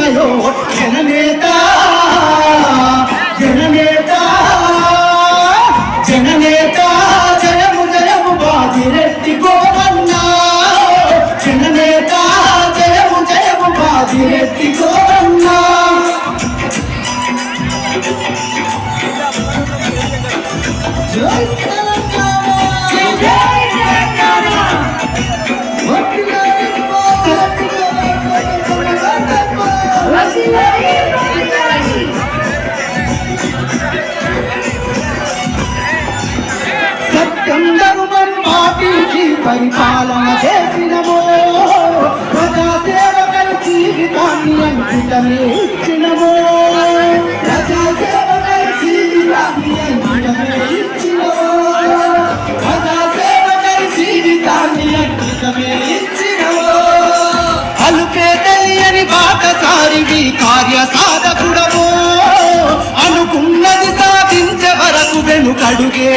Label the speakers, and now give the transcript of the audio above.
Speaker 1: ఉన్నాయో జననేత జననేత జననేత జయము జయము బాజిరెడ్డి గోవన్న జననేత జయము జయము బాజిరెడ్డి గోవన్న జై పరిపాలన చేసినమో ప్రజాసేవకై జీవితాన్ని అంకితమే ఇచ్చినమో ప్రజాసేవకై జీవితాన్ని అంకితమే ఇచ్చినమో ప్రజాసేవకై జీవితాన్ని అంకితమే ఇచ్చినమో అలుపే తెలియని బాటసారివి కార్య సాధకుడమో అనుకున్నది సాధించే వరకు వెనుకడుగే